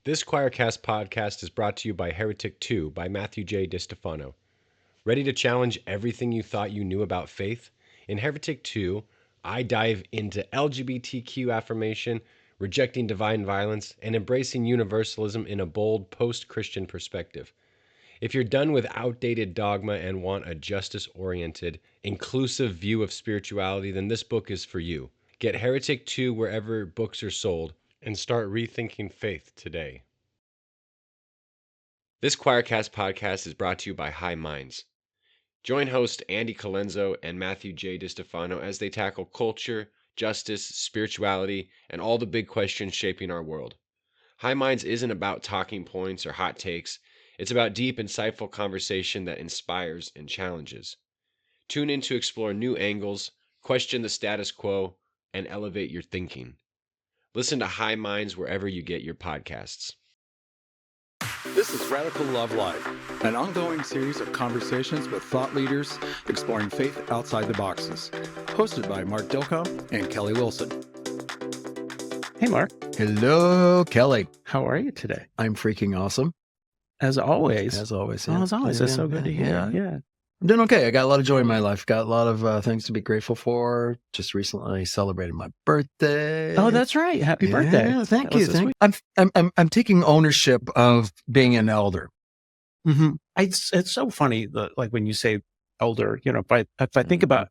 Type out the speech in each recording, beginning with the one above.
This Choircast podcast is brought to you by Heretic 2 by Matthew J. DiStefano. Ready to challenge everything you thought you knew about faith? In Heretic 2, I dive into LGBTQ affirmation, rejecting divine violence, and embracing universalism in a bold post-Christian perspective. If you're done with outdated dogma and want a justice-oriented, inclusive view of spirituality, then this book is for you. Get Heretic 2 wherever books are sold and start rethinking faith today. This Choircast podcast is brought to you by High Minds. Join host Andy Colenso and Matthew J. DiStefano as they tackle culture, justice, spirituality, and all the big questions shaping our world. High Minds isn't about talking points or hot takes. It's about deep, insightful conversation that inspires and challenges. Tune in to explore new angles, question the status quo, and elevate your thinking. Listen to High Minds wherever you get your podcasts. This is Radical Love Life, an ongoing series of conversations with thought leaders exploring faith outside the boxes. Hosted by Mark Dilcomb and Kelly Wilson. Hey, Mark. Hello, Kelly. How are you today? I'm freaking awesome. As always. As always. Oh, as always. That's so good to hear. Yeah. I'm doing okay. I got a lot of joy in my life. Got a lot of things to be grateful for. Just recently celebrated my birthday. Oh, that's right. Happy birthday. Yeah, thank you. I'm taking ownership of being an elder. Mm-hmm. It's so funny that, like, when you say elder, if I think about,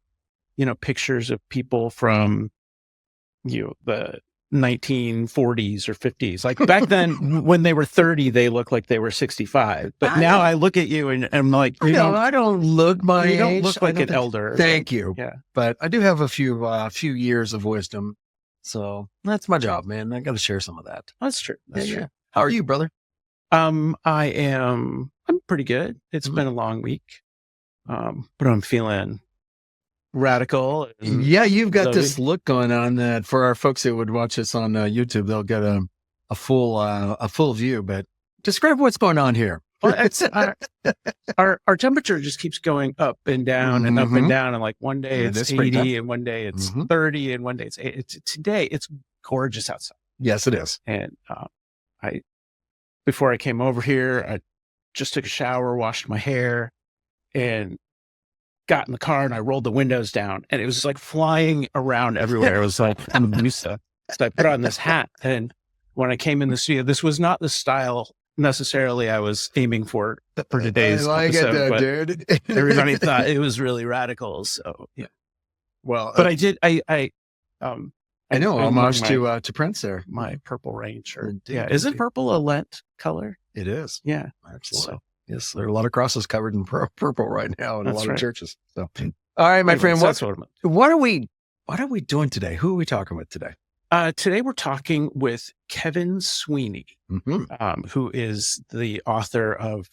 pictures of people from, the 1940s or 50s, like back then when they were 30, they looked like they were 65. But now I look at you and I'm like, I don't look my age. You don't look like an elder. Thank you. Yeah. But I do have a few years of wisdom. So that's my job, man. I got to share some of that. That's true. That's true. How are you, brother? I'm pretty good. It's been a long week. But I'm feeling radical. Yeah, you've got this look going on that for our folks who would watch us on YouTube, they'll get a full view. But describe what's going on here. Well, it's our temperature just keeps going up and down and up and down, and like one day it's 80 and one day it's 30 and one day it's today it's gorgeous outside. Yes, it is. And before I came over here, I just took a shower, washed my hair, and got in the car and I rolled the windows down and it was like flying around everywhere. It was like, I'm used to. So I put on this hat, and when I came in the studio, this was not the style necessarily I was aiming for today's episode, but dude. Everybody thought it was really radical. So yeah. Well, but I did. I know homage to Prince there. My Purple Rain shirt. Indeed, yeah, isn't purple a Lent color? It is. Yeah, absolutely. So, yes, there are a lot of crosses covered in purple right now in a lot of churches. So, all right, my friend, what are we doing today? Who are we talking with today? Today we're talking with Kevin Sweeney, who is the author of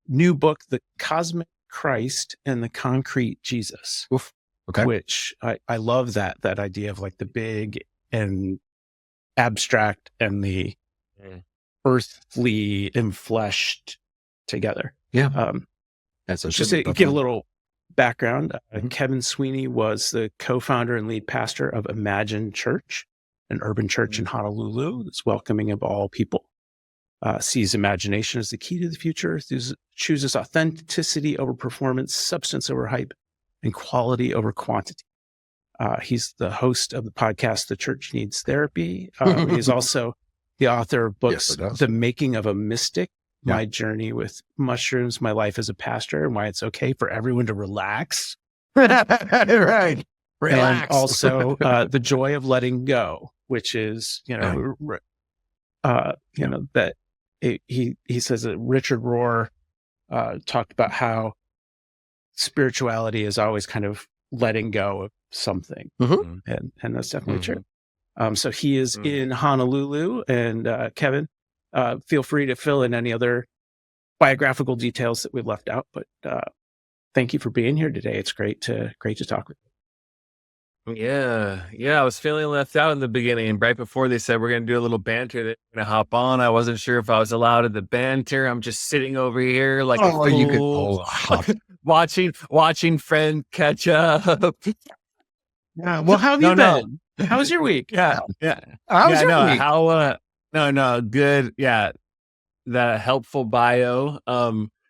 new book, The Cosmic Christ and the Concrete Jesus. Oof. Okay. Which I love that idea of like the big and abstract and the earthly and fleshed together. Yeah. That's just to give a little background. Kevin Sweeney was the co-founder and lead pastor of Imagine Church, an urban church in Honolulu that's welcoming of all people. Sees imagination as the key to the future, chooses authenticity over performance, substance over hype, and quality over quantity. He's the host of the podcast, The Church Needs Therapy. He's also the author of books, The Making of a Mystic, My Journey with Mushrooms, My Life as a Pastor, and Why It's Okay for Everyone to Relax. Right. Relax. And also The Joy of Letting Go, which is, that he says that Richard Rohr talked about how spirituality is always kind of letting go of something. And that's definitely true. So he is in Honolulu, and Kevin, feel free to fill in any other biographical details that we've left out, but thank you for being here today. It's great to talk with you. Yeah. I was feeling left out in the beginning. Right before they said we're going to do a little banter, they're going to hop on. I wasn't sure if I was allowed in the banter. I'm just sitting over here like a fool, you could watching friend catch up. Yeah. Well, how have you been? How was your week? Yeah. How was your week? No, good. Yeah. that helpful bio.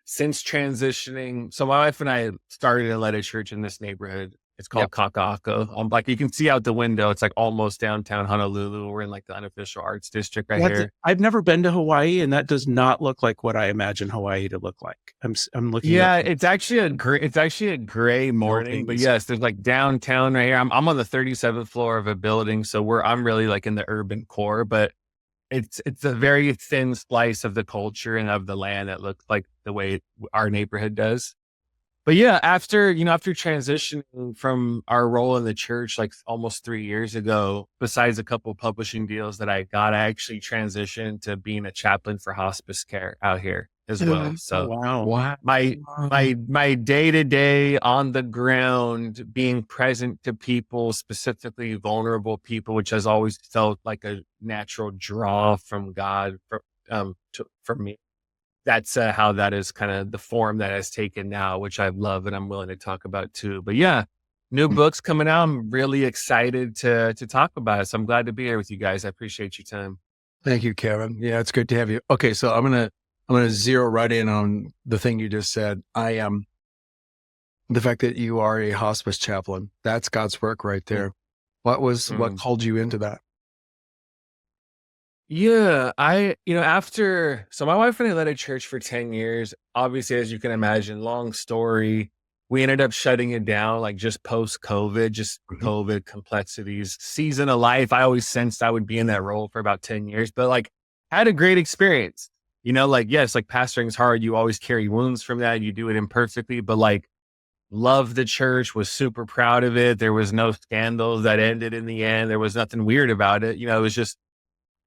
Since transitioning, so my wife and I started and led a church in this neighborhood. It's called Kaka'ako. Like you can see out the window, it's like almost downtown Honolulu. We're in like the unofficial arts district here. I've never been to Hawaii, and that does not look like what I imagine Hawaii to look like. I'm looking. Yeah, it's actually a gray morning, but yes, there's like downtown right here. I'm on the 37th floor of a building, so I'm really like in the urban core, but it's a very thin slice of the culture and of the land that looks like the way our neighborhood does. But yeah, after transitioning from our role in the church, like almost 3 years ago, besides a couple of publishing deals that I got, I actually transitioned to being a chaplain for hospice care out here as well. So my day-to-day on the ground, being present to people, specifically vulnerable people, which has always felt like a natural draw from God for me. That's how that is kind of the form that has taken now, which I love and I'm willing to talk about too. But yeah, new books coming out. I'm really excited to talk about it. So I'm glad to be here with you guys. I appreciate your time. Thank you, Kevin. Yeah, it's good to have you. Okay, so I'm gonna zero right in on the thing you just said. The fact that you are a hospice chaplain. That's God's work right there. What called you into that? Yeah, so my wife and I led a church for 10 years. Obviously, as you can imagine, long story. We ended up shutting it down, like just post-COVID, just COVID complexities, season of life. I always sensed I would be in that role for about 10 years, but like had a great experience. Yes, like pastoring is hard. You always carry wounds from that. You do it imperfectly, but like loved the church, was super proud of it. There was no scandals that ended in the end. There was nothing weird about it. It was just,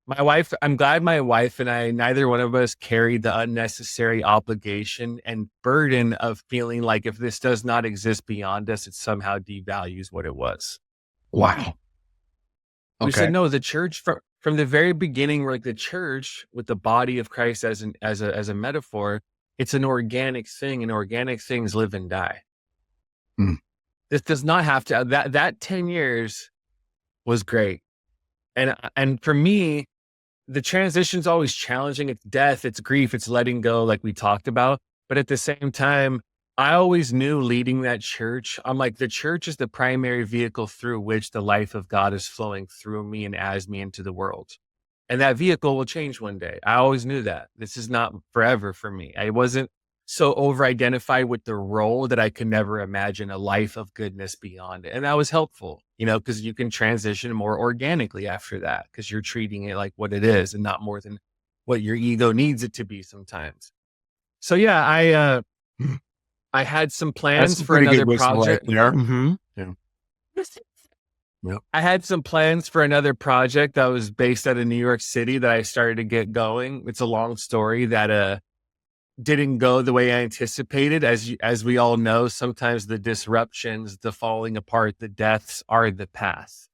I'm glad my wife and I, neither one of us carried the unnecessary obligation and burden of feeling like if this does not exist beyond us, it somehow devalues what it was. Wow. We said, no, the church from the very beginning, we're like the church with the body of Christ as a metaphor, it's an organic thing, and organic things live and die. This does not have to, that 10 years was great. And for me, the transition's always challenging. It's death, it's grief, it's letting go, like we talked about. But at the same time, I always knew leading that church, I'm like, the church is the primary vehicle through which the life of God is flowing through me and as me into the world. And that vehicle will change one day. I always knew that. This is not forever for me. I wasn't so over-identified with the role that I could never imagine a life of goodness beyond it. And that was helpful, because you can transition more organically after that, because you're treating it like what it is and not more than what your ego needs it to be sometimes. So yeah, I had some plans for another project. I had some plans for another project that was based out of New York City that I started to get going. It's a long story that didn't go the way I anticipated. As we all know, sometimes the disruptions, the falling apart, the deaths are the path.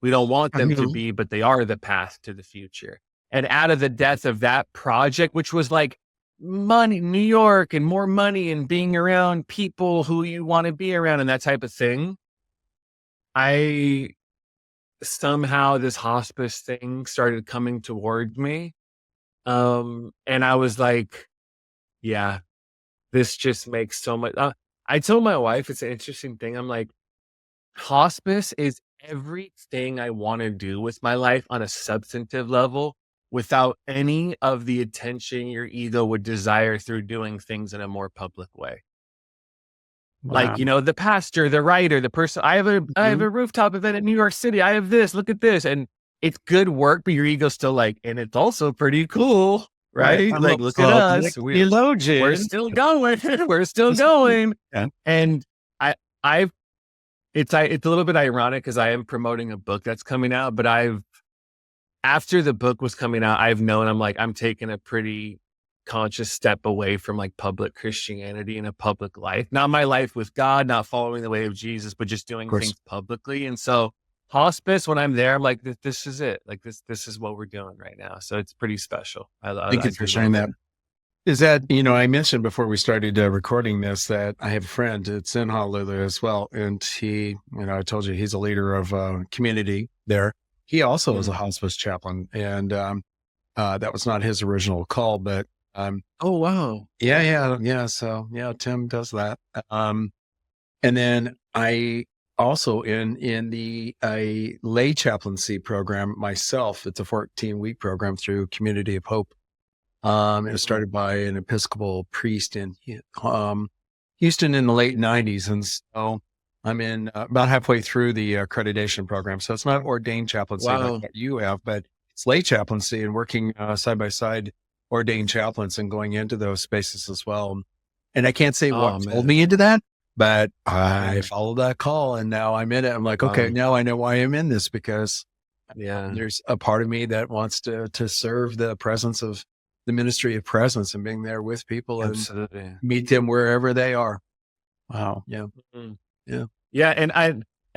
We don't want them to be, but they are the path to the future. And out of the death of that project, which was like money, New York, and more money and being around people who you want to be around and that type of thing, somehow this hospice thing started coming towards me. And I was like, yeah, this just makes so much. I told my wife, it's an interesting thing. I'm like, hospice is everything I want to do with my life on a substantive level without any of the attention your ego would desire through doing things in a more public way. Wow. Like, the pastor, the writer, the person, I have a rooftop event in New York City. I have this, look at this. And it's good work, but your ego's still like, and it's also pretty cool. Right? Like, look at us. We're still going. We're still going. Yeah. And it's a little bit ironic because I am promoting a book that's coming out, but after the book was coming out, I've known I'm taking a pretty conscious step away from like public Christianity and a public life. Not my life with God, not following the way of Jesus, but just doing things publicly. And so hospice, when I'm there, I'm like, this is it. Like this is what we're doing right now. So it's pretty special. Thank you for sharing that. Is that, I mentioned before we started recording this that I have a friend that's in Honolulu as well. And he, I told you he's a leader of a community there. He also is a hospice chaplain. And That was not his original call, but Oh, wow. yeah. So yeah, Tim does that. And then I also in the lay chaplaincy program myself. It's a 14-week program through Community of Hope. It was started by an Episcopal priest in Houston in the late 90s. And so I'm in about halfway through the accreditation program. So it's not ordained chaplaincy like what you have, but it's lay chaplaincy and working side by side ordained chaplains and going into those spaces as well. And I can't say what pulled me into that, but I followed that call and now I'm in it. I'm like, okay, now I know why I'm in this, because there's a part of me that wants to serve the presence of the ministry of presence and being there with people and meet them wherever they are. Wow. Yeah. Mm-hmm. Yeah. And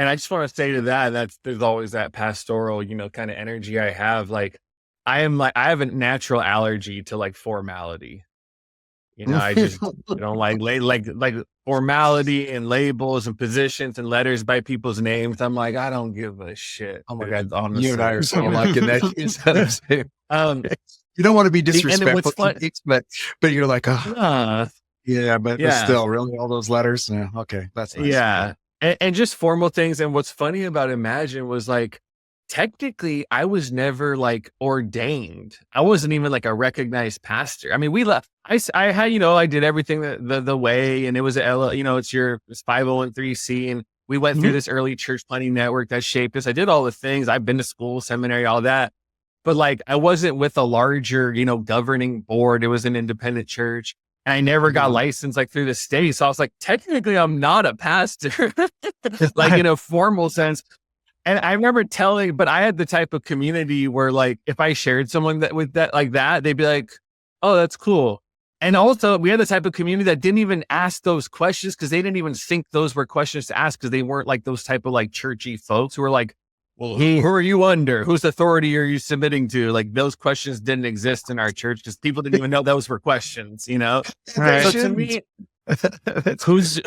I just want to say to that, there's always that pastoral, kind of energy I have. Like, I have a natural allergy to like formality. I just don't like formality and labels and positions and letters by people's names. I'm like, I don't give a shit. Oh my God. Honestly. You and I are so like in that. You don't want to be disrespectful, but you're like, but still, really, all those letters. Yeah, okay, that's nice. Yeah, and just formal things. And what's funny about Imagine was like, technically, I was never like ordained. I wasn't even like a recognized pastor. I mean, we left. I had, I did everything the way, and it was it's your 501(c), and we went through this early church planting network that shaped us. I did all the things. I've been to school, seminary, all that. But like, I wasn't with a larger, governing board. It was an independent church. And I never got licensed like through the state. So I was like, technically, I'm not a pastor, like in a formal sense. And I remember but I had the type of community where like, if I shared someone with that, like that, they'd be like, oh, that's cool. And also we had the type of community that didn't even ask those questions because they didn't even think those were questions to ask because they weren't like those type of like churchy folks who were like, well, who are you under? Whose authority are you submitting to? Like those questions didn't exist in our church because people didn't even know those were questions, Right. So to me,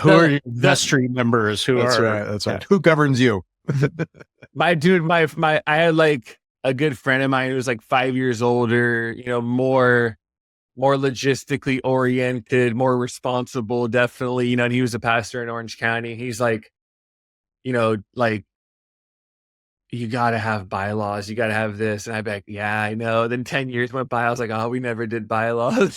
who are your vestry members? That's right. Who governs you? I had like a good friend of mine who was like 5 years older, more logistically oriented, more responsible, definitely, and he was a pastor in Orange County. He's like, like, you got to have bylaws. You got to have this. And I'd be like, yeah, I know. Then 10 years went by. I was like, oh, we never did bylaws.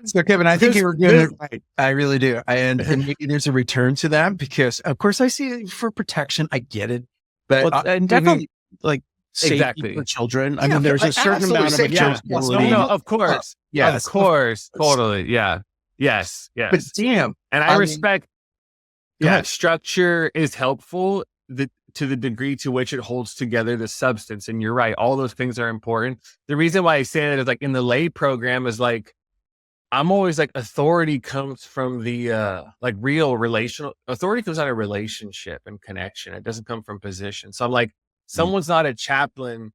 So Kevin, I think you were good. I really do. And maybe there's a return to that because of course I see it for protection. I get it. But and definitely like safety for children. I mean, there's a certain amount of accountability. No, of course. Yes, of course. Totally. Yeah. Yes. But damn. And I respect. Structure is helpful to the degree to which it holds together the substance. And you're right. All those things are important. The reason why I say that is like in the lay program is like, I'm always like, authority comes from the, like real relational authority comes out of relationship and connection. It doesn't come from position. So I'm like, someone's not a chaplain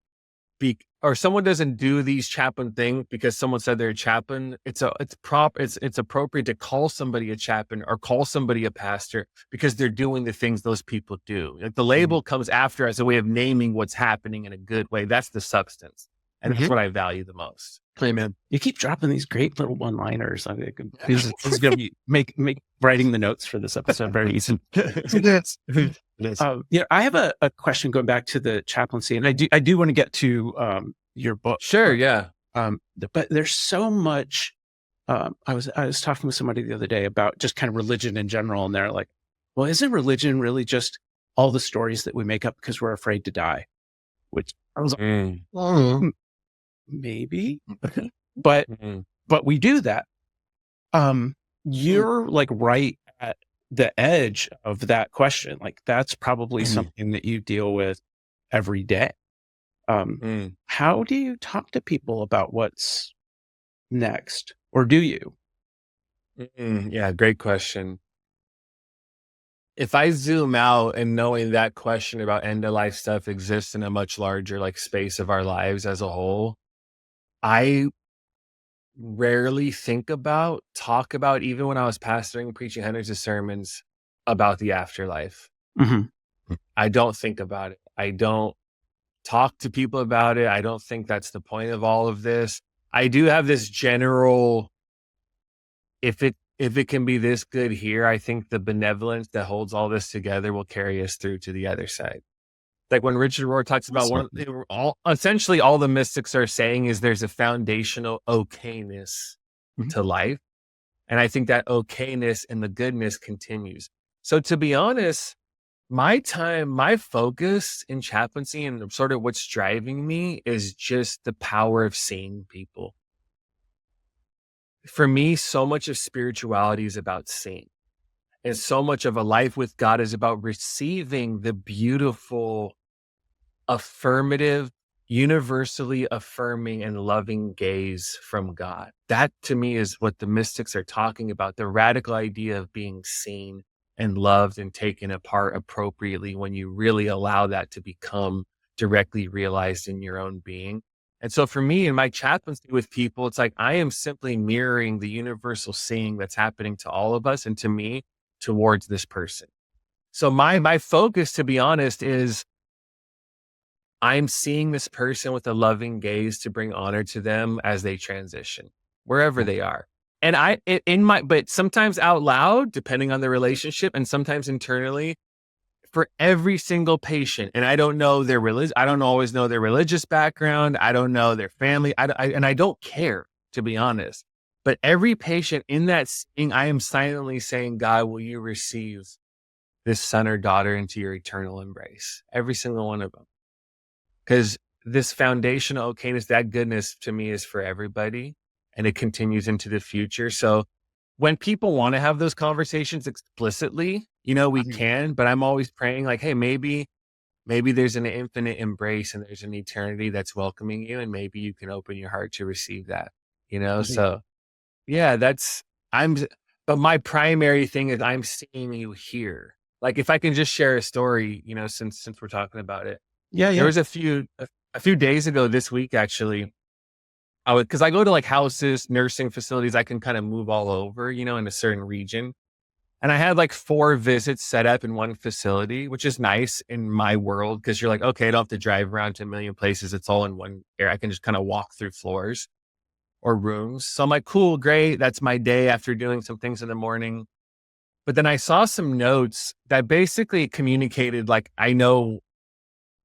or someone doesn't do these chaplain things because someone said they're a chaplain. It's appropriate to call somebody a chaplain or call somebody a pastor because they're doing the things those people do. Like the label comes after as a way of naming what's happening in a good way. That's the substance. And that's what I value the most. Amen. You keep dropping these great little one-liners. I think this is going to be make writing the notes for this episode very easy. It is. I have a question going back to the chaplaincy, and I do want to get to your book. Sure, yeah. But there's so much. I was talking with somebody the other day about just kind of religion in general, and they're like, "Well, isn't religion really just all the stories that we make up because we're afraid to die?" Which I was like, maybe, but we do that. You're like right at the edge of that question. Like that's probably something that you deal with every day. How do you talk to people about what's next, or do you? Yeah, great question. If I zoom out and knowing that question about end of life stuff exists in a much larger like space of our lives as a whole, I rarely talk about, even when I was pastoring, preaching hundreds of sermons about the afterlife. I don't think about it. I don't talk to people about it. I don't think that's the point of all of this. I do have this general, if it can be this good here, I think the benevolence that holds all this together will carry us through to the other side. Like when Richard Rohr talks about essentially all the mystics are saying is there's a foundational okayness to life. And I think that okayness and the goodness continues. So to be honest, my focus in chaplaincy and sort of what's driving me is just the power of seeing people. For me, so much of spirituality is about seeing. And so much of a life with God is about receiving the beautiful, affirmative, universally affirming and loving gaze from God. That to me is what the mystics are talking about, the radical idea of being seen and loved and taken apart appropriately when you really allow that to become directly realized in your own being. And so for me in my chaplaincy with people, it's like I am simply mirroring the universal seeing that's happening to all of us and to me towards this person. So my focus, to be honest, is I'm seeing this person with a loving gaze to bring honor to them as they transition, wherever they are. And but sometimes out loud, depending on the relationship, and sometimes internally, for every single patient. And I don't know their I don't always know their religious background. I don't know their family. And I don't care, to be honest. But every patient in that scene, I am silently saying, God, will you receive this son or daughter into your eternal embrace? Every single one of them. Because this foundational okayness, that goodness to me is for everybody. And it continues into the future. So when people want to have those conversations explicitly, we can, but I'm always praying like, hey, maybe there's an infinite embrace and there's an eternity that's welcoming you. And maybe you can open your heart to receive that, So yeah, but my primary thing is I'm seeing you here. Like if I can just share a story, since we're talking about it. Yeah. There was a few days ago this week, actually, because I go to like houses, nursing facilities, I can kind of move all over, in a certain region. And I had like 4 visits set up in one facility, which is nice in my world because you're like, okay, I don't have to drive around to a million places. It's all in one area. I can just kind of walk through floors or rooms. So I'm like, cool, great. That's my day after doing some things in the morning. But then I saw some notes that basically communicated, like, I know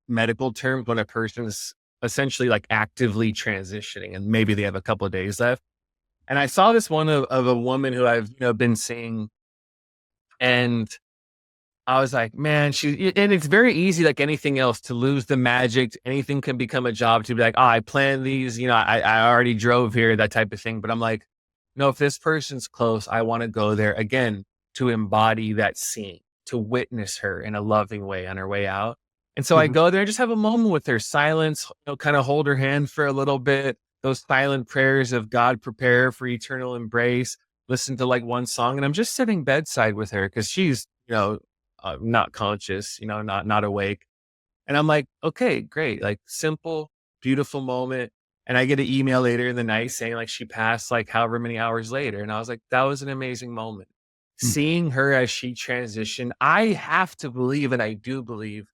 medical terms when a person's essentially like actively transitioning and maybe they have a couple of days left. And I saw this one of a woman who I've, been seeing. And I was like, man, and it's very easy, like anything else, to lose the magic. Anything can become a job to be like, I planned these, I already drove here, that type of thing. But I'm like, no, if this person's close, I want to go there again to embody that scene, to witness her in a loving way on her way out. And so I go there and just have a moment with her, silence, kind of hold her hand for a little bit. Those silent prayers of God, prepare for eternal embrace. Listen to like one song, and I'm just sitting bedside with her because she's, not conscious, not awake. And I'm like, okay, great. Like simple, beautiful moment. And I get an email later in the night saying like she passed like however many hours later. And I was like, that was an amazing moment. Seeing her as she transitioned, I have to believe, and I do believe,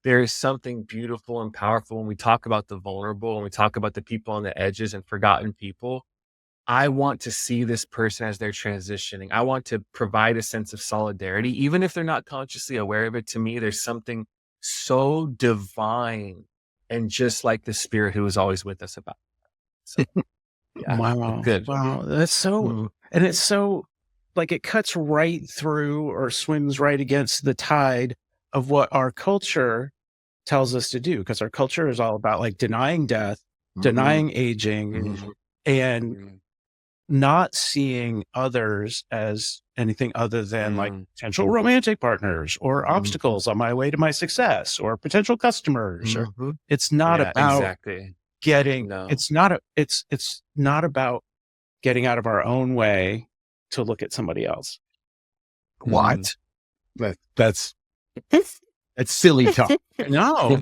there is something beautiful and powerful when we talk about the vulnerable, when we talk about the people on the edges and forgotten people. I want to see this person as they're transitioning. I want to provide a sense of solidarity, even if they're not consciously aware of it. To me, there's something so divine and just like the Spirit who is always with us about it. So, yeah, wow. Good. Wow. That's so, and it's so like it cuts right through or swims right against the tide of what our culture tells us to do. Because our culture is all about like denying death, denying aging, and not seeing others as anything other than like potential romantic partners or obstacles on my way to my success or potential customers. Or it's not about getting, it's not about getting out of our own way to look at somebody else. What? That's silly talk. I know.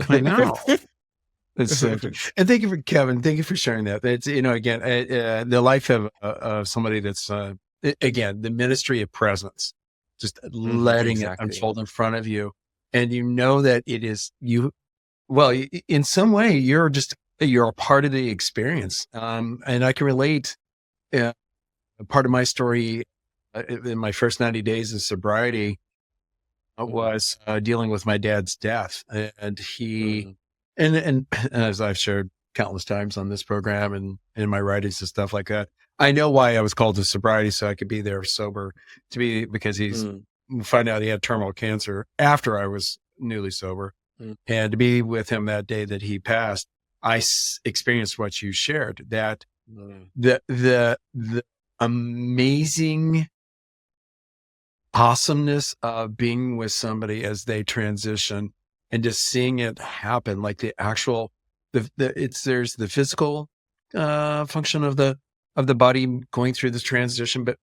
And thank you for Kevin. Thank you for sharing that. It's, again, the life of somebody that's, again, the ministry of presence, just letting it unfold in front of you. And that it is you Well, in some way, you're a part of the experience. And I can relate. Part of my story in my first 90 days of sobriety was dealing with my dad's death. And he, and as I've shared countless times on this program and in my writings and stuff like that, I know why I was called to sobriety, so I could be there sober, because find out he had terminal cancer after I was newly sober. And to be with him that day that he passed, I experienced what you shared, that the amazing awesomeness of being with somebody as they transition and just seeing it happen, like the actual, there's the physical function of the body going through this transition, but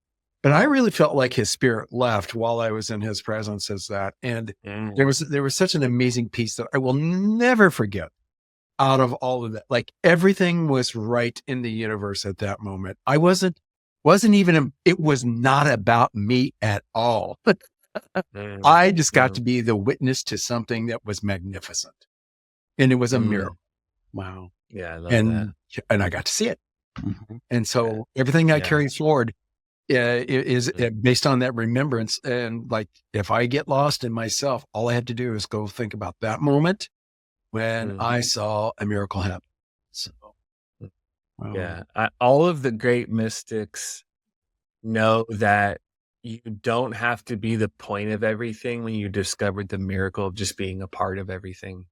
I really felt like his spirit left while I was in his presence as that. And there was such an amazing piece that I will never forget out of all of that. Like everything was right in the universe at that moment. I wasn't even, it was not about me at all. I just got to be the witness to something that was magnificent. And it was a miracle. Wow. Yeah. I love that. And I got to see it. And so everything I carry forward is based on that remembrance. And like, if I get lost in myself, all I had to do is go think about that moment when I saw a miracle happen. So, yeah. All of the great mystics know that you don't have to be the point of everything when you discovered the miracle of just being a part of everything.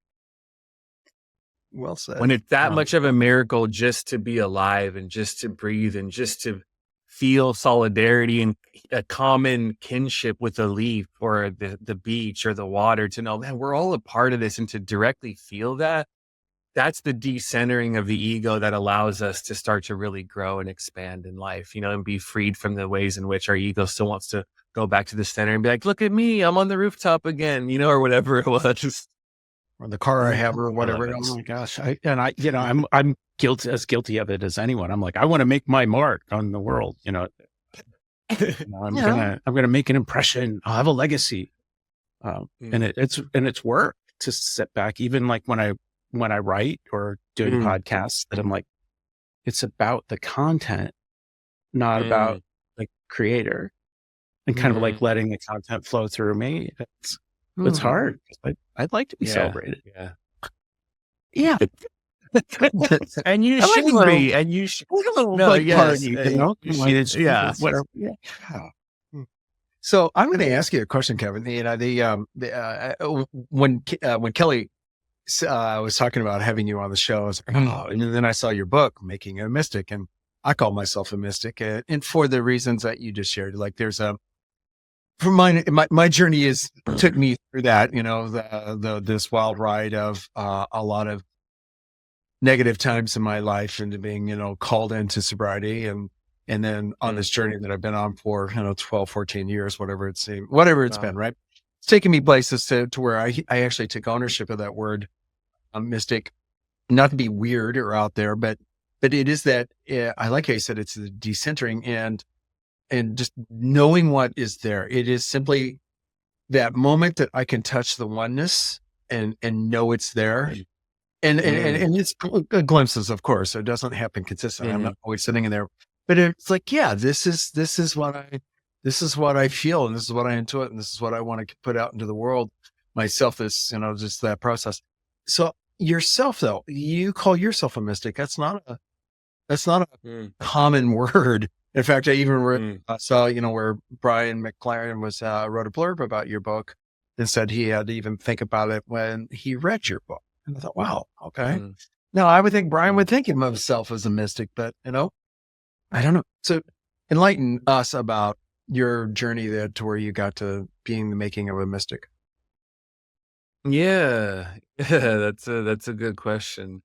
Well said. When it's that much of a miracle just to be alive and just to breathe and just to feel solidarity and a common kinship with a leaf or the beach or the water, to know, man, we're all a part of this, and to directly feel that, that's the decentering of the ego that allows us to start to really grow and expand in life, and be freed from the ways in which our ego still wants to go back to the center and be like, look at me, I'm on the rooftop again, or whatever it was. Or the car I have or whatever else. Oh my gosh. I'm guilty of it as anyone. I'm like, I want to make my mark on the world, I'm gonna make an impression. I'll have a legacy. And it's work to sit back, even like when I write or doing podcasts, that I'm like, it's about the content, not about the creator, and kind of like letting the content flow through me. It's hard. I'd like to be celebrated. Yeah. And you should be. And you should. Party, whatever. So I'm going to ask you a question, Kevin. When Kelly was talking about having you on the show, I was like, and then I saw your book, Making a Mystic, and I call myself a mystic, and for the reasons that you just shared. Like, there's from my journey took me through that, this wild ride of a lot of negative times in my life, into being, called into sobriety, and then on this journey that I've been on for, 12, 14 years, whatever it's been, right? It's taken me places to where I actually took ownership of that word, mystic, not to be weird or out there, but it is that, I like how you said, it's the decentering and just knowing what is there. It is simply that moment that I can touch the oneness and know it's there. And it's glimpses, of course. So it doesn't happen consistently. I'm not always sitting in there, but it's like, yeah, this is what I feel, and this is what I intuit, and this is what I want to put out into the world myself. Is, just that process. So yourself, though, you call yourself a mystic. That's not a common word. In fact, I even saw, where Brian McLaren wrote a blurb about your book and said he had to even think about it when he read your book. And I thought, wow, okay. Now, I would think Brian would think of himself as a mystic, but, I don't know. So enlighten us about your journey there to where you got to being the making of a mystic. Yeah, that's a good question.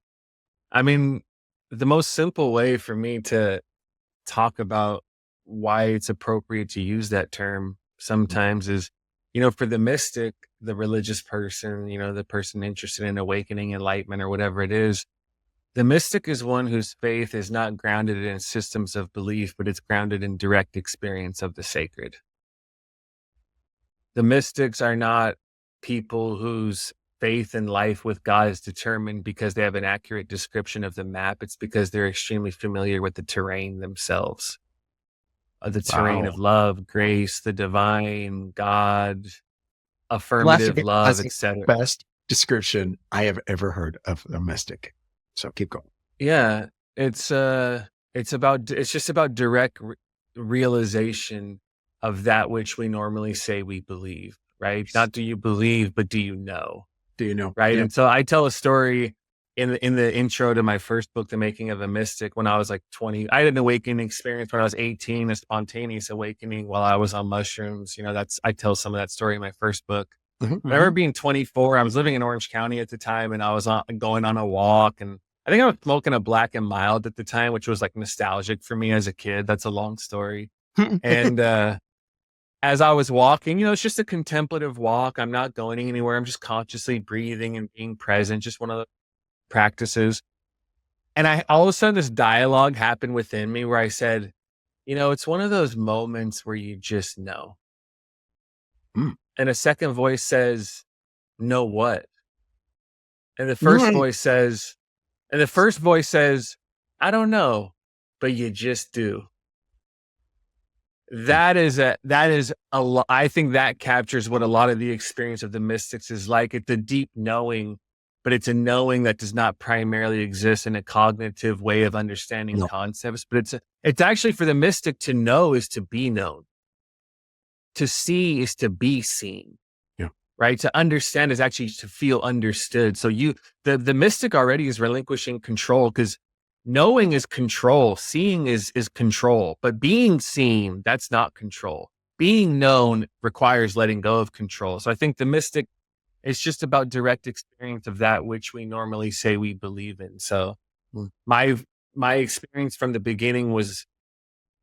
I mean, the most simple way for me to talk about why it's appropriate to use that term sometimes is, for the mystic, the religious person, the person interested in awakening, enlightenment, or whatever it is, the mystic is one whose faith is not grounded in systems of belief, but it's grounded in direct experience of the sacred. The mystics are not people whose faith and life with God is determined because they have an accurate description of the map. It's because they're extremely familiar with the terrain themselves. The terrain of love, grace, the divine, God, affirmative love, etc. Best description I have ever heard of a mystic. So keep going. Yeah, it's just about direct realization of that which we normally say we believe, right? Not do you believe, but do you know? Do you know? Right. Yeah. And so I tell a story in the intro to my first book, The Making of a Mystic, when I was like 20. I had an awakening experience when I was 18, a spontaneous awakening while I was on mushrooms. I tell some of that story in my first book. I remember being 24. I was living in Orange County at the time, and I was going on a walk, and I think I was smoking a Black and Mild at the time, which was like nostalgic for me as a kid. That's a long story. And as I was walking, it's just a contemplative walk. I'm not going anywhere. I'm just consciously breathing and being present, just one of the practices. And all of a sudden this dialogue happened within me where I said, it's one of those moments where you just know. And a second voice says, know what? And the first voice says, I don't know, but you just do. That is a lot. I think that captures what a lot of the experience of the mystics is like. It's a deep knowing, but it's a knowing that does not primarily exist in a cognitive way of understanding concepts. But it's actually, for the mystic, to know is to be known. To see is to be seen. Yeah. Right? To understand is actually to feel understood. So the mystic already is relinquishing control, because knowing is control, seeing is control, but being seen, that's not control. Being known requires letting go of control. So I think the mystic is just about direct experience of that which we normally say we believe in. So my experience from the beginning was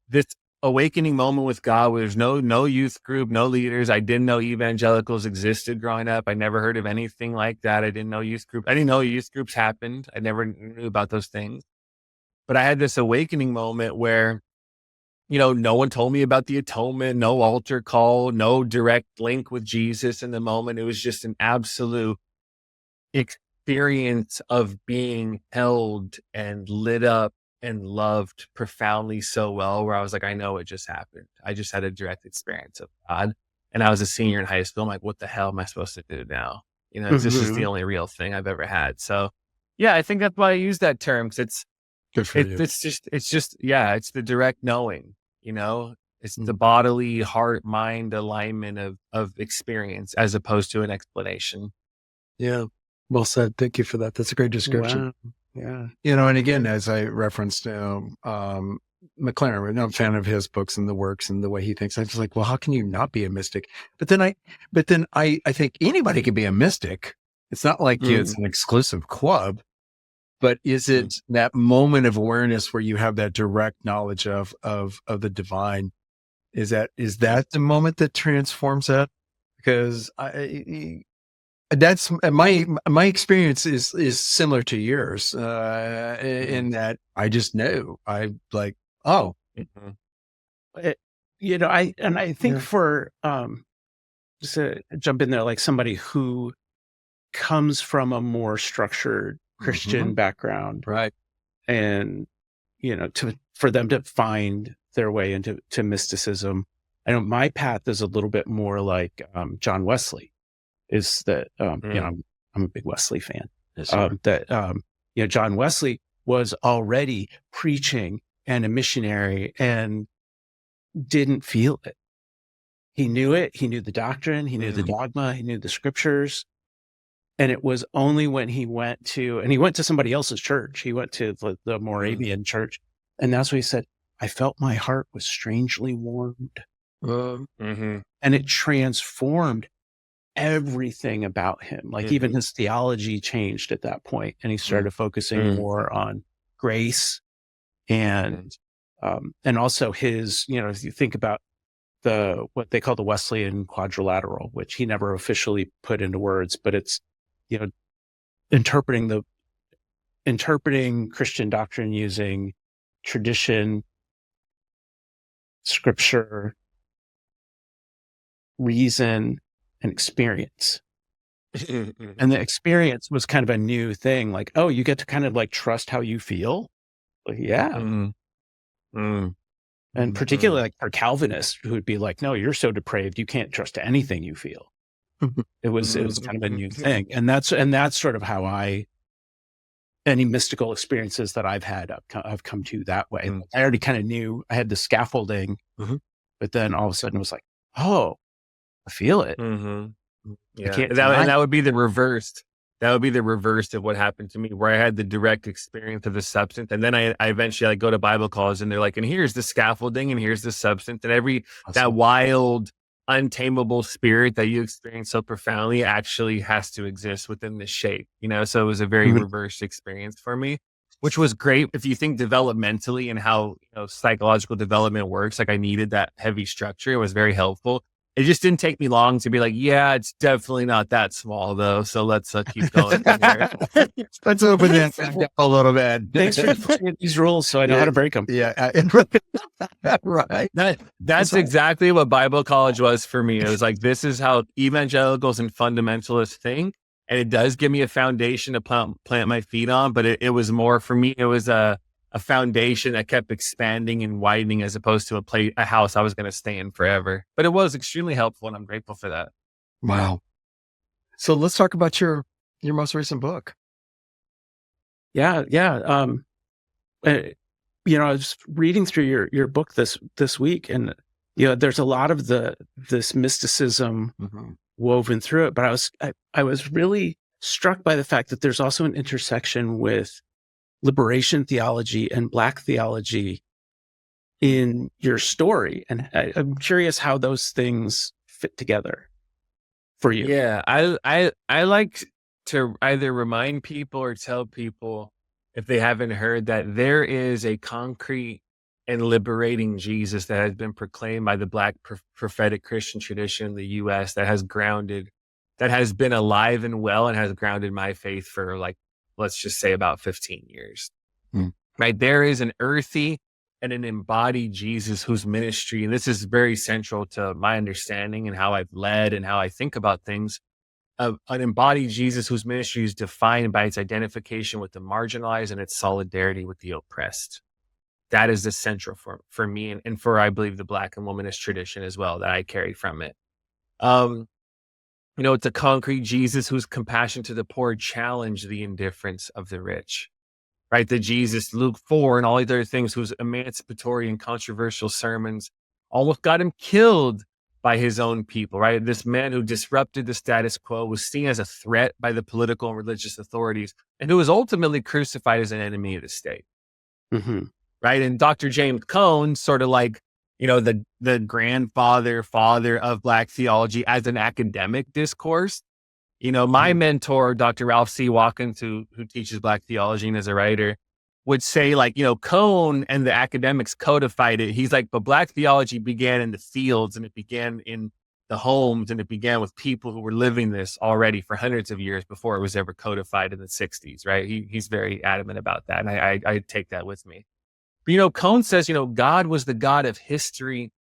this awakening moment with God, where there's no youth group, no leaders. I didn't know evangelicals existed growing up. I never heard of anything like that. I didn't know youth groups happened. I never knew about those things. But I had this awakening moment where, no one told me about the atonement, no altar call, no direct link with Jesus in the moment. It was just an absolute experience of being held and lit up and loved profoundly so well, where I was like, I know it just happened. I just had a direct experience of God. And I was a senior in high school. I'm like, what the hell am I supposed to do now? This is the only real thing I've ever had. So yeah, I think that's why I use that term, because it's the direct knowing, it's the bodily heart mind alignment of experience as opposed to an explanation. Yeah. Well said. Thank you for that. That's a great description. Wow. Yeah. And again, as I referenced, McLaren, I'm a fan of his books and the works and the way he thinks. I was like, well, how can you not be a mystic? But then I think anybody can be a mystic. It's not like it's an exclusive club. But is it that moment of awareness where you have that direct knowledge of the divine? Is that the moment that transforms that? Because that's my experience is similar to yours in that I just know. I like, oh, I think for just to jump in there, like somebody who comes from a more structured Christian background, right? And for them to find their way into mysticism, I know my path is a little bit more like John Wesley. Is that I'm a big Wesley fan. Yes, John Wesley was already preaching and a missionary and didn't feel it. He knew it. He knew the doctrine. He knew the dogma. He knew the scriptures. And it was only when he went to somebody else's church. He went to the Moravian church. And that's what he said. I felt my heart was strangely warmed. And it transformed everything about him. Like even his theology changed at that point. And he started focusing more on grace and also his, if you think about what they call the Wesleyan quadrilateral, which he never officially put into words, but it's, interpreting Christian doctrine using tradition, scripture, reason, and experience. And the experience was kind of a new thing. Like, oh, you get to kind of like trust how you feel. Like, yeah. And particularly like for Calvinists who would be like, no, you're so depraved, you can't trust anything you feel. It was kind of a new thing. And that's sort of how any mystical experiences that I've had, I've come to that way. I already kind of knew I had the scaffolding, but then all of a sudden it was like, oh, I feel it. Yeah. And that would be the reverse. That would be the reverse of what happened to me, where I had the direct experience of the substance. And then I eventually go to Bible calls and they're like, and here's the scaffolding and here's the substance, and that wild, untamable spirit that you experience so profoundly actually has to exist within the shape, So it was a very reversed experience for me, which was great. If you think developmentally and how psychological development works, like I needed that heavy structure. It was very helpful. It just didn't take me long to be like, yeah, it's definitely not that small though. So let's keep going from here. Let's open that up a little bit. Thanks for putting these rules so I know how to break them. Yeah. Right. That's exactly what Bible college was for me. It was like, this is how evangelicals and fundamentalists think. And it does give me a foundation to plant my feet on. But it was more for me, it was a foundation that kept expanding and widening as opposed to a house I was going to stay in forever. But it was extremely helpful, and I'm grateful for that. Wow. So let's talk about your most recent book. Yeah. I was reading through your book this week, and there's a lot of this mysticism woven through it. But I was really struck by the fact that there's also an intersection with liberation theology and Black theology in your story. And I'm curious how those things fit together for you. Yeah, I like to either remind people or tell people, if they haven't heard, that there is a concrete and liberating Jesus that has been proclaimed by the Black prophetic Christian tradition in the U.S. that has been alive and well and has grounded my faith for let's just say about 15 years, right? There is an earthy and an embodied Jesus whose ministry, and this is very central to my understanding and how I've led and how I think about things, an embodied Jesus whose ministry is defined by its identification with the marginalized and its solidarity with the oppressed. That is the central for me and for, I believe, the Black and womanist tradition as well that I carry from it. It's a concrete Jesus whose compassion to the poor challenged the indifference of the rich, right? The Jesus, Luke 4 and all these other things, whose emancipatory and controversial sermons almost got him killed by his own people, right? This man who disrupted the status quo was seen as a threat by the political and religious authorities, and who was ultimately crucified as an enemy of the state, right? And Dr. James Cone, sort of like, the father of Black theology as an academic discourse. My mentor, Dr. Ralph C. Watkins, who teaches Black theology and is a writer, would say Cone and the academics codified it. He's like, but Black theology began in the fields, and it began in the homes, and it began with people who were living this already for hundreds of years before it was ever codified in the 60s, right? He's very adamant about that. And I take that with me. But, Cone says, God was the God of history,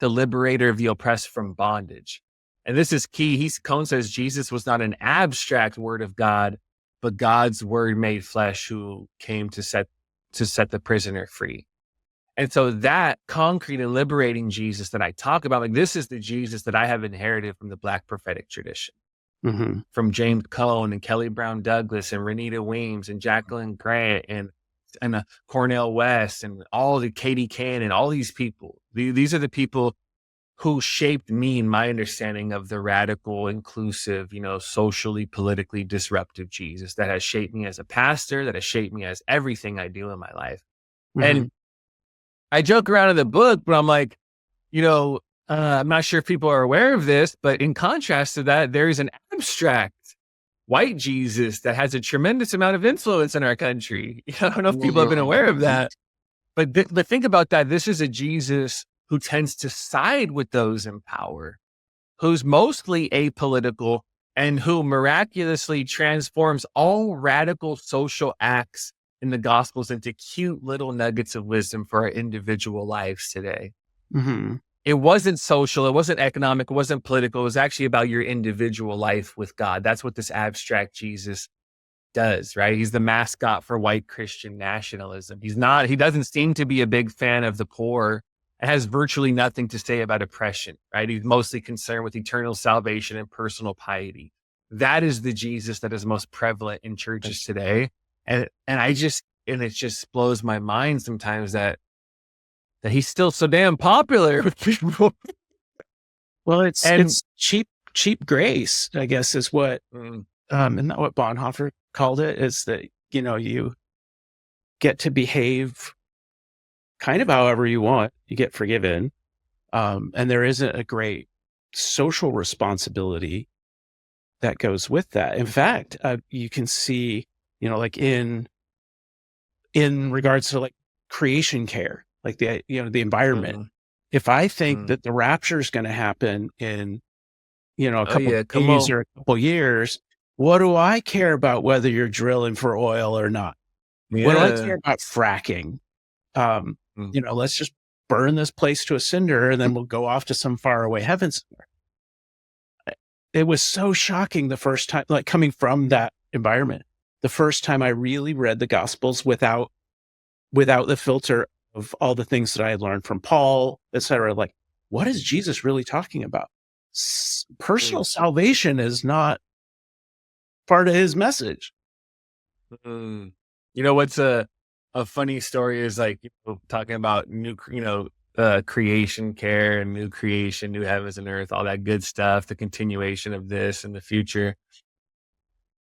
the liberator of the oppressed from bondage. And this is key. Cone says Jesus was not an abstract word of God, but God's word made flesh, who came to set the prisoner free. And so that concrete and liberating Jesus that I talk about, this is the Jesus that I have inherited from the Black prophetic tradition, from James Cone and Kelly Brown Douglas and Renita Weems and Jacqueline Grant and Cornel West and all the Katie Cannon, all these people. These are the people who shaped me in my understanding of the radical, inclusive, socially, politically disruptive Jesus that has shaped me as a pastor, that has shaped me as everything I do in my life. And I joke around in the book, but I'm like, I'm not sure if people are aware of this, but in contrast to that, there is an abstract white Jesus that has a tremendous amount of influence in our country. I don't know if people have been aware of that, but think about that. This is a Jesus who tends to side with those in power, who's mostly apolitical, and who miraculously transforms all radical social acts in the Gospels into cute little nuggets of wisdom for our individual lives today. it wasn't social, it wasn't economic, it wasn't political. It was actually about your individual life with God. That's what this abstract Jesus does, right? He's the mascot for white Christian nationalism. He doesn't seem to be a big fan of the poor and has virtually nothing to say about oppression, right? He's mostly concerned with eternal salvation and personal piety. That is the Jesus that is most prevalent in churches today. And it just blows my mind sometimes that he's still so damn popular with people. Well, it's cheap grace, I guess, is what, isn't that what Bonhoeffer called it? Is that, you get to behave kind of however you want, you get forgiven. And there isn't a great social responsibility that goes with that. In fact, you can see, like in regards to like creation care, like the environment. If I think that the rapture is going to happen in, a couple of days or a couple of years, what do I care about whether you're drilling for oil or not? What do I care about fracking? Let's just burn this place to a cinder and then we'll go off to some faraway heaven somewhere. It was so shocking the first time, like coming from that environment, the first time I really read the Gospels without the filter of all the things that I had learned from Paul, etc. Like, what is Jesus really talking about? Personal salvation is not part of his message. What's a funny story is like talking about new, creation care and new creation, new heavens and earth, all that good stuff, the continuation of this in the future.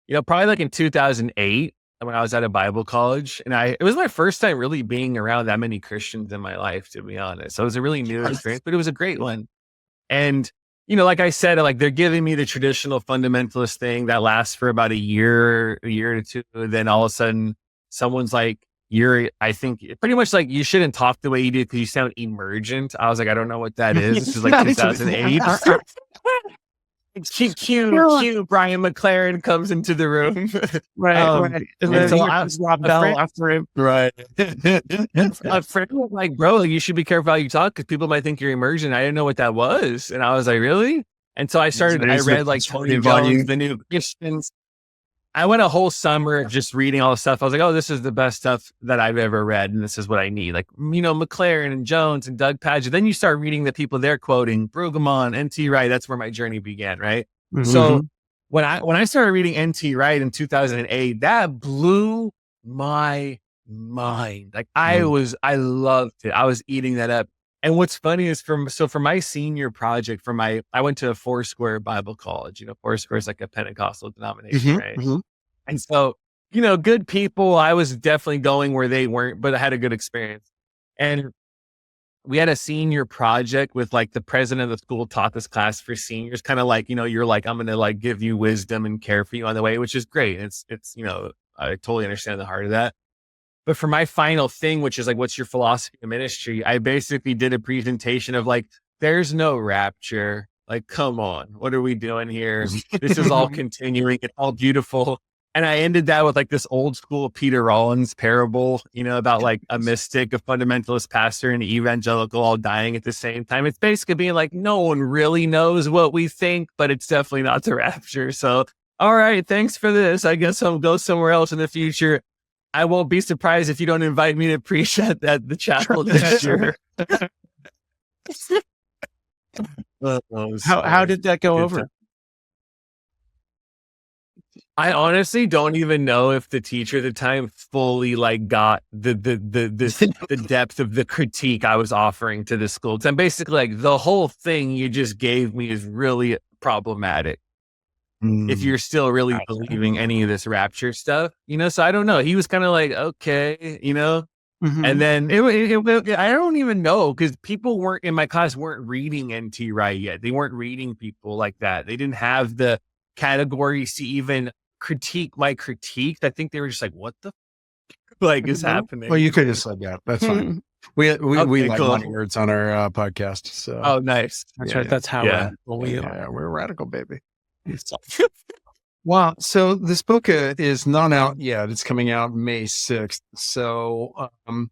Probably like in 2008 when I was at a Bible college, and it was my first time really being around that many Christians in my life, to be honest. So it was a really new experience, but it was a great one. And, like I said, like they're giving me the traditional fundamentalist thing that lasts for about a year or two. Then all of a sudden someone's like, I think pretty much like you shouldn't talk the way you do because you sound emergent. I was like, I don't know what that is. This is like 2008. Cute. Brian McLaren comes into the room. Right. And then so I was Rob Bell after him. Right. A friend was like, bro, you should be careful how you talk because people might think you're emergent. I didn't know what that was. And I was like, really? And so I read like Tony Jones, The New Christians. I went a whole summer just reading all the stuff. I was like, oh, this is the best stuff that I've ever read. And this is what I need. Like, McLaren and Jones and Doug Padgett. Then you start reading the people they're quoting, Brueggemann, N.T. Wright. That's where my journey began, right? Mm-hmm. So when I started reading N.T. Wright in 2008, that blew my mind. Like I loved it. I was eating that up. And what's funny is for my senior project, I went to a Foursquare Bible college. Foursquare is like a Pentecostal denomination, right? Mm-hmm. And so, good people. I was definitely going where they weren't, but I had a good experience. And we had a senior project with like the president of the school taught this class for seniors, kind of like, you're like, I'm going to like give you wisdom and care for you on the way, which is great. It's I totally understand the heart of that. But for my final thing, which is like, what's your philosophy of ministry? I basically did a presentation of like, there's no rapture. Like, come on, what are we doing here? This is all continuing. It's all beautiful. And I ended that with like this old school Peter Rollins parable, about like a mystic, a fundamentalist pastor, and an evangelical all dying at the same time. It's basically being like, no one really knows what we think, but it's definitely not the rapture. So, all right, thanks for this. I guess I'll go somewhere else in the future. I won't be surprised if you don't invite me to preach at the chapel this year. How did that go over? I honestly don't even know if the teacher at the time fully like got the depth of the critique I was offering to the school. I'm basically like, the whole thing you just gave me is really problematic. If you're still really believing any of this rapture stuff, so I don't know. He was kind of like, okay, and then I don't even know because people in my class weren't reading N.T. Wright yet. They weren't reading people like that. They didn't have the categories to even critique my critiques. I think they were just like, what the is happening? Well, you could have said that. That's fine. We like money words on our podcast. So. Oh, nice. That's right. That's how we're radical, baby. Wow. So this book is not out yet. It's coming out May 6th. So, who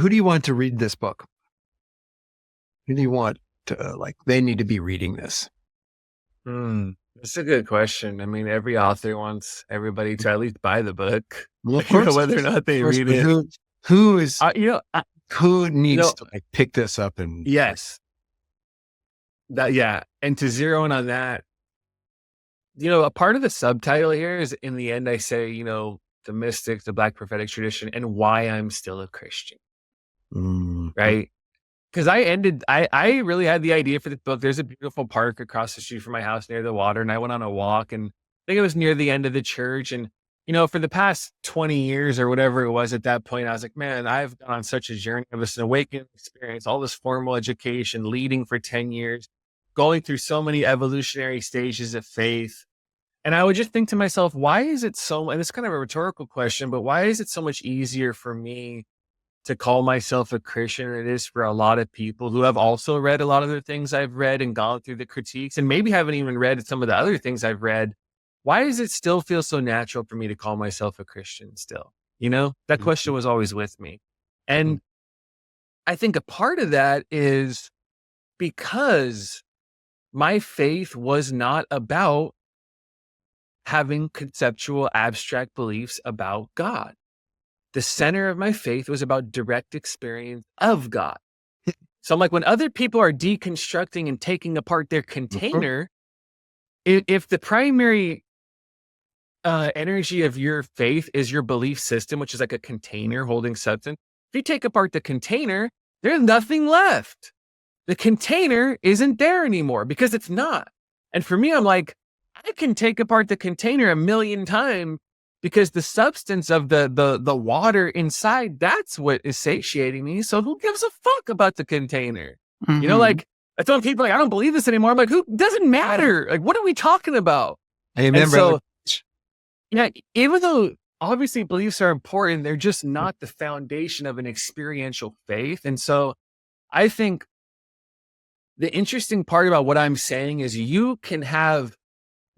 do you want to read this book? Who do you want to, they need to be reading this? That's a good question. I mean, every author wants everybody to at least buy the book, Well, of course, whether or not they read it. Who is, who needs to pick this up and yes, and to zero in on that, a part of the subtitle here is, in the end, I say, the mystic, the Black prophetic tradition, and why I'm still a Christian, right? Because I really had the idea for this book. There's a beautiful park across the street from my house near the water, and I went on a walk, and I think it was near the end of the church. And, for the past 20 years or whatever it was at that point, I was like, man, I've gone on such a journey of this awakening experience, all this formal education, leading for 10 years, going through so many evolutionary stages of faith. And I would just think to myself, why is it so, and it's kind of a rhetorical question, but why is it so much easier for me to call myself a Christian than it is for a lot of people who have also read a lot of the things I've read and gone through the critiques and maybe haven't even read some of the other things I've read? Why does it still feel so natural for me to call myself a Christian still? That question was always with me. And I think a part of that is because my faith was not about having conceptual abstract beliefs about God. The center of my faith was about direct experience of God. So I'm like, when other people are deconstructing and taking apart their container, if the primary energy of your faith is your belief system, which is like a container holding substance, if you take apart the container, there's nothing left. The container isn't there anymore because it's not. And for me, I'm like, I can take apart the container 1,000,000 times because the substance of the water inside, that's what is satiating me. So who gives a fuck about the container? That's when people are like, I don't believe this anymore. I'm like, who doesn't matter? Like, what are we talking about? Amen, brother. Yeah, even though obviously beliefs are important, they're just not the foundation of an experiential faith. And so I think the interesting part about what I'm saying is you can have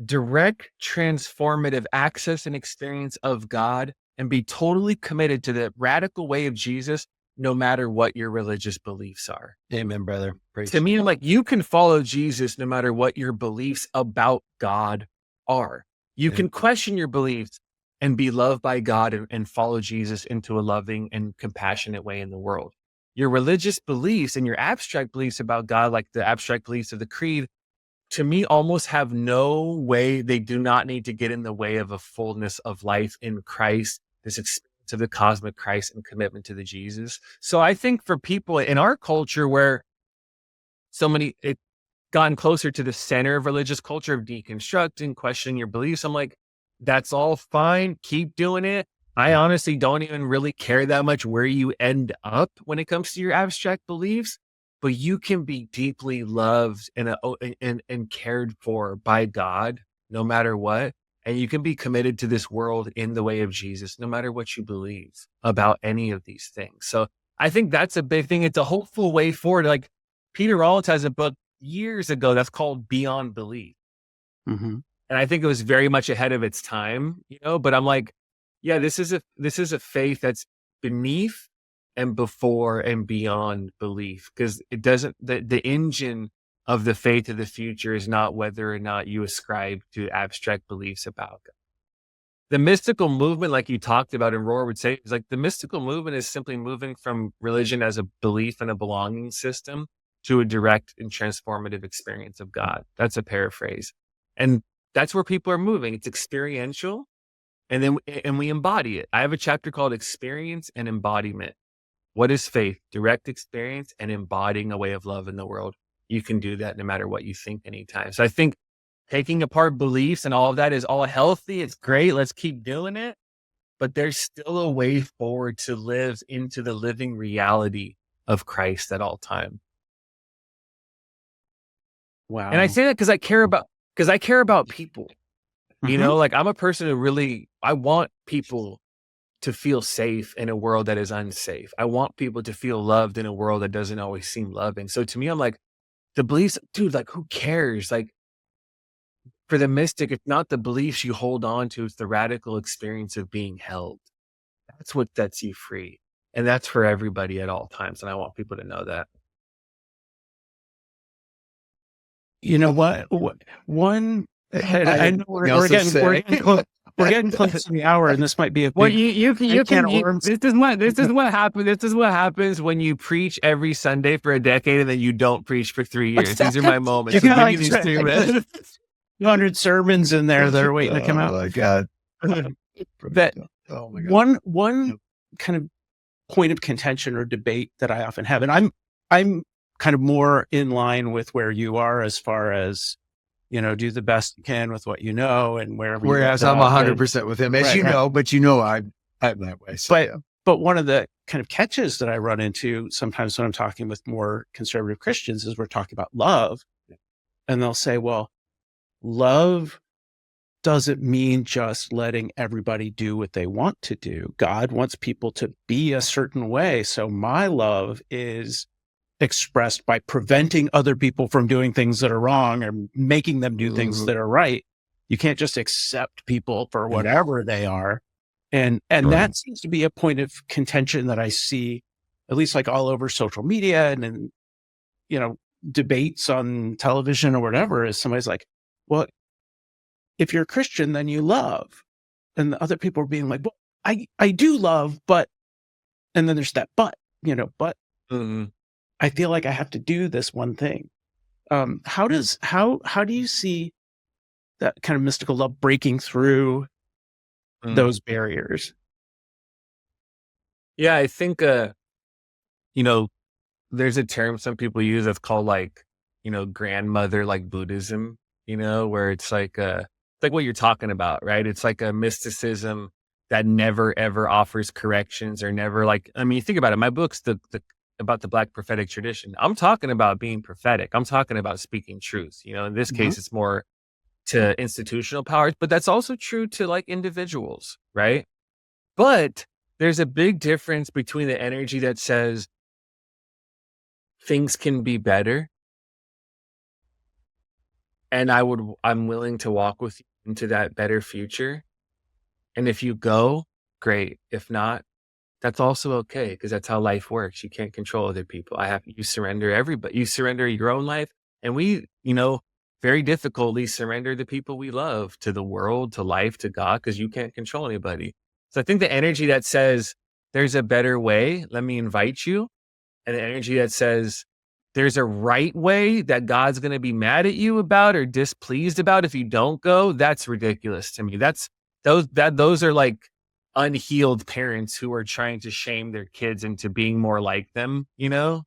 direct transformative access and experience of God and be totally committed to the radical way of Jesus, no matter what your religious beliefs are. Amen, brother. Praise. To me, I'm like, you can follow Jesus no matter what your beliefs about God are. You can question your beliefs and be loved by God and follow Jesus into a loving and compassionate way in the world. Your religious beliefs and your abstract beliefs about God, like the abstract beliefs of the creed, to me, almost have no way. They do not need to get in the way of a fullness of life in Christ, this experience of the cosmic Christ and commitment to the Jesus. So I think for people in our culture where it's gotten closer to the center of religious culture of deconstructing, questioning your beliefs, I'm like, that's all fine. Keep doing it. I honestly don't even really care that much where you end up when it comes to your abstract beliefs. But you can be deeply loved and cared for by God, no matter what. And you can be committed to this world in the way of Jesus, no matter what you believe about any of these things. So I think that's a big thing. It's a hopeful way forward. Like Peter Rollins has a book years ago that's called Beyond Belief. And I think it was very much ahead of its time, but I'm like, yeah, this is a faith that's beneath and before and beyond belief, because it doesn't, the engine of the faith of the future is not whether or not you ascribe to abstract beliefs about God. The mystical movement, like you talked about and Rohr would say, is like the mystical movement is simply moving from religion as a belief and a belonging system to a direct and transformative experience of God. That's a paraphrase. And that's where people are moving. It's experiential. And we embody it. I have a chapter called Experience and Embodiment. What is faith? Direct experience and embodying a way of love in the world. You can do that no matter what you think anytime. So I think taking apart beliefs and all of that is all healthy. It's great. Let's keep doing it. But there's still a way forward to live into the living reality of Christ at all time. Wow. And I say that because I care about people. Like I'm a person who I want people to feel safe in a world that is unsafe. I want people to feel loved in a world that doesn't always seem loving. So to me, I'm like, the beliefs, dude, like who cares? Like for the mystic, it's not the beliefs you hold on to, it's the radical experience of being held. That's what sets you free. And that's for everybody at all times. And I want people to know that. You know what? One, I know we're getting close to the hour, and this might be a Well, big can of worms. this is what happens. This is what happens when you preach every Sunday for a decade and then you don't preach for 3 years. These are my moments. You So got give like me these 3 minutes. 200 sermons in there that are waiting to come out. Oh my God. That Oh my God. one kind of point of contention or debate that I often have, and I'm kind of more in line with where you are as far as, do the best you can with what you know and wherever. Whereas I'm 100% with him, as know, but I'm that way. So, but one of the kind of catches that I run into sometimes when I'm talking with more conservative Christians is we're talking about love, and they'll say, well, love doesn't mean just letting everybody do what they want to do. God wants people to be a certain way. So my love is expressed by preventing other people from doing things that are wrong or making them do things that are right. You can't just accept people for whatever they are. And that seems to be a point of contention that I see, at least like all over social media and debates on television or whatever, is somebody's like, well, if you're a Christian, then you love. And the other people are being like, well, I do love, but, and then there's that but. I feel like I have to do this one thing. How do you see that kind of mystical love breaking through those barriers? Yeah, I think, there's a term some people use that's called grandmother Buddhism, where it's like what you're talking about, right? It's like a mysticism that never ever offers corrections or never think about it. My book's about the Black prophetic tradition. I'm talking about being prophetic. I'm talking about speaking truth. In this case, it's more to institutional powers, but that's also true to individuals, right? But there's a big difference between the energy that says things can be better, and I'm willing to walk with you into that better future. And if you go, great. If not, that's also okay, because that's how life works. You can't control other people. You surrender everybody. You surrender your own life. And we, very difficultly surrender the people we love to the world, to life, to God, because you can't control anybody. So I think the energy that says there's a better way, let me invite you. And the energy that says there's a right way that God's going to be mad at you about or displeased about if you don't go, that's ridiculous to me. Those are unhealed parents who are trying to shame their kids into being more like them, Yes.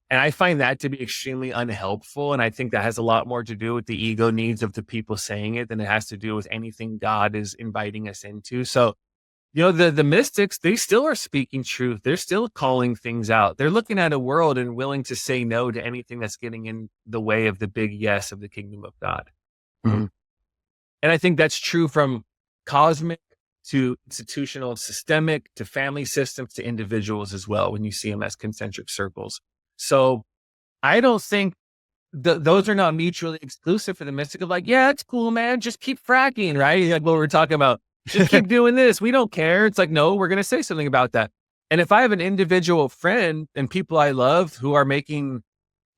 And I find that to be extremely unhelpful. And I think that has a lot more to do with the ego needs of the people saying it than it has to do with anything God is inviting us into. So, the mystics, they still are speaking truth. They're still calling things out. They're looking at a world and willing to say no to anything that's getting in the way of the big yes of the kingdom of God. Mm-hmm. And I think that's true from cosmic to institutional and systemic, to family systems, to individuals as well, when you see them as concentric circles. So I don't think those are not mutually exclusive for the mystic of yeah, it's cool, man. Just keep fracking, right? Like what we're talking about. Just keep doing this. We don't care. It's no, we're going to say something about that. And if I have an individual friend and people I love who are making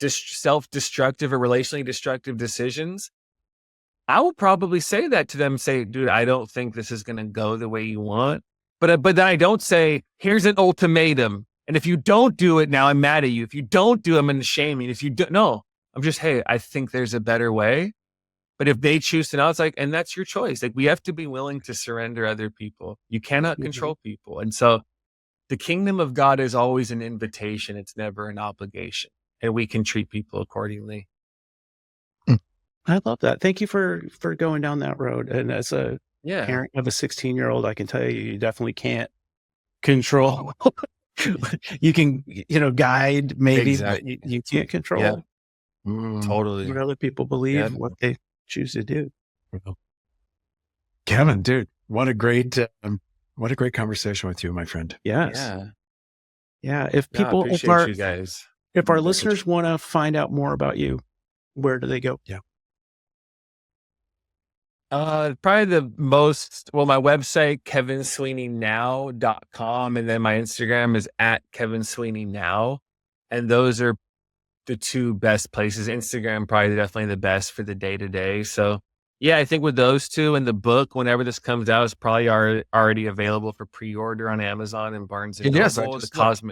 self-destructive or relationally destructive decisions, I will probably say that to them, say, dude, I don't think this is going to go the way you want. But then I don't say, here's an ultimatum. And if you don't do it now, I'm mad at you. If you don't do it, I'm going to shame you. If you don't, no, I'm just, hey, I think there's a better way. But if they choose to not, it's and that's your choice. We have to be willing to surrender other people. You cannot control people. And so the kingdom of God is always an invitation. It's never an obligation. And we can treat people accordingly. I love that. Thank you for going down that road. And as a parent of a 16-year-old, I can tell you definitely can't control. You can, guide maybe, exactly. But you can't control. Totally. What other people believe, what they choose to do. Kevin, dude, what a great conversation with you, my friend. Yes. Yeah. If people, if our listeners want to find out more about you, where do they go? Yeah. Probably the most, my website, kevinsweeneynow.com. And then my Instagram is @kevinsweeneynow. And those are the two best places. Instagram probably definitely the best for the day-to-day. So yeah, I think with those two, and the book, whenever this comes out, is probably already available for pre-order on Amazon and Barnes and Yes, I Noble. just looked.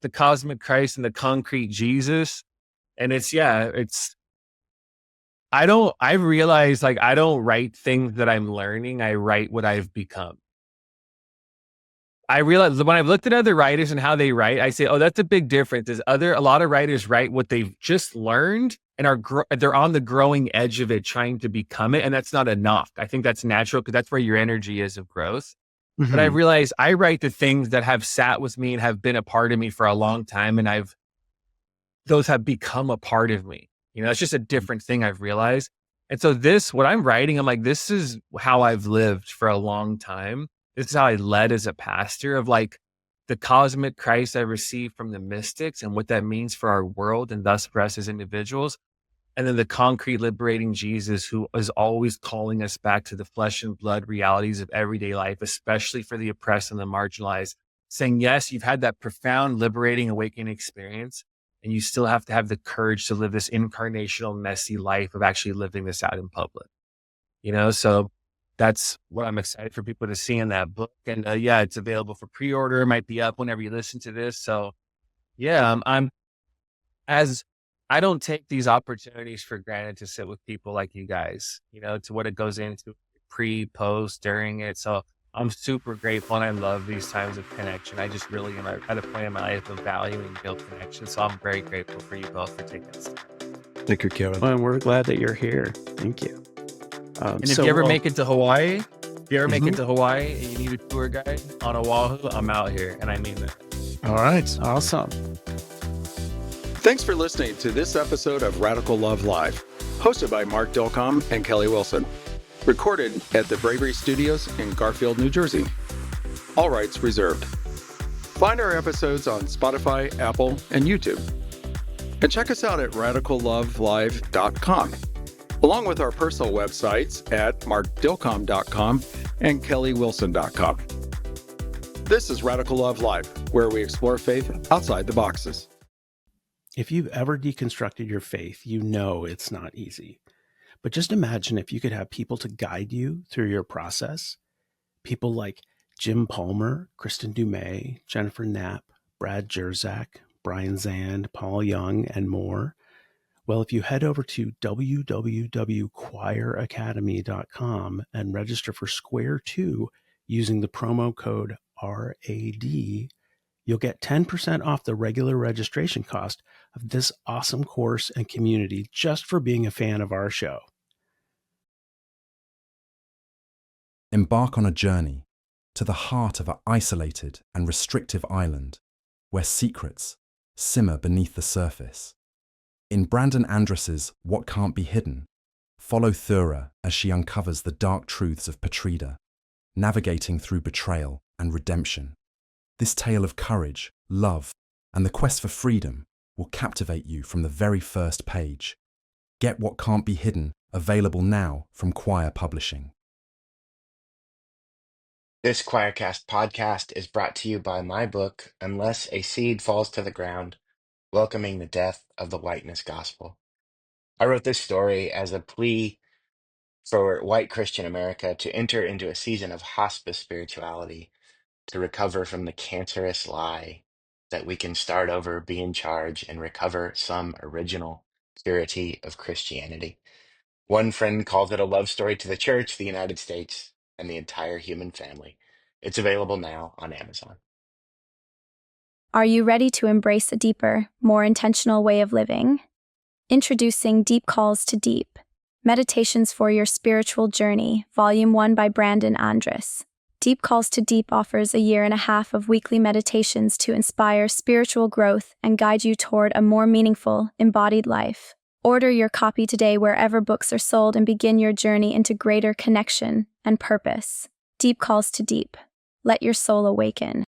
The Cosmic Christ and the Concrete Jesus. And I've realized, like, I don't write things that I'm learning. I write what I've become. I realize when I've looked at other writers and how they write, I say, oh, that's a big difference. A lot of writers write what they've just learned and they're on the growing edge of it, trying to become it. And that's not enough. I think that's natural because that's where your energy is of growth. Mm-hmm. But I realized I write the things that have sat with me and have been a part of me for a long time. And those have become a part of me. It's just a different thing I've realized. And so what I'm writing, I'm like, this is how I've lived for a long time. This is how I led as a pastor, of like the cosmic Christ I received from the mystics and what that means for our world and thus for us as individuals. And then the concrete liberating Jesus, who is always calling us back to the flesh and blood realities of everyday life, especially for the oppressed and the marginalized, saying, yes, you've had that profound liberating awakening experience, and you still have to have the courage to live this incarnational, messy life of actually living this out in public. So that's what I'm excited for people to see in that book. And it's available for pre-order. It might be up whenever you listen to this. So yeah, I don't take these opportunities for granted to sit with people like you guys, to what it goes into pre, post, during it. So I'm super grateful, and I love these times of connection. I just really am at a point in my life of valuing real connection. So I'm very grateful for you both for taking this time. Thank you, Kevin. Well, and we're glad that you're here. Thank you. And if you ever make it to Hawaii, and you need a tour guide on Oahu, I'm out here, and I mean that. All right. Awesome. Thanks for listening to this episode of Radical Love Live, hosted by Mark Dilcom and Kelly Wilson. Recorded at the Bravery Studios in Garfield, New Jersey. All rights reserved. Find our episodes on Spotify, Apple, and YouTube. And check us out at radicallovelive.com, along with our personal websites at markdilcom.com and kellywilson.com. This is Radical Love Live, where we explore faith outside the boxes. If you've ever deconstructed your faith, you know it's not easy. But just imagine if you could have people to guide you through your process. People like Jim Palmer, Kristen Dumais, Jennifer Knapp, Brad Jerzak, Brian Zand, Paul Young, and more. Well, if you head over to www.choiracademy.com and register for Square 2 using the promo code RAD, you'll get 10% off the regular registration cost of this awesome course and community just for being a fan of our show. Embark on a journey to the heart of an isolated and restrictive island where secrets simmer beneath the surface. In Brandon Andrus's What Can't Be Hidden, follow Thura as she uncovers the dark truths of Patrida, navigating through betrayal and redemption. This tale of courage, love, and the quest for freedom will captivate you from the very first page. Get What Can't Be Hidden, available now from Choir Publishing. This Choircast podcast is brought to you by my book, Unless a Seed Falls to the Ground, Welcoming the Death of the Whiteness Gospel. I wrote this story as a plea for white Christian America to enter into a season of hospice spirituality, to recover from the cancerous lie that we can start over, be in charge, and recover some original purity of Christianity. One friend called it a love story to the church, the United States, and the entire human family. It's available now on Amazon. Are you ready to embrace a deeper, more intentional way of living? Introducing Deep Calls to Deep, Meditations for Your Spiritual Journey, Volume 1 by Brandon Andrus. Deep Calls to Deep offers a 1.5 years of weekly meditations to inspire spiritual growth and guide you toward a more meaningful, embodied life. Order your copy today wherever books are sold and begin your journey into greater connection and purpose. Deep Calls to Deep. Let your soul awaken.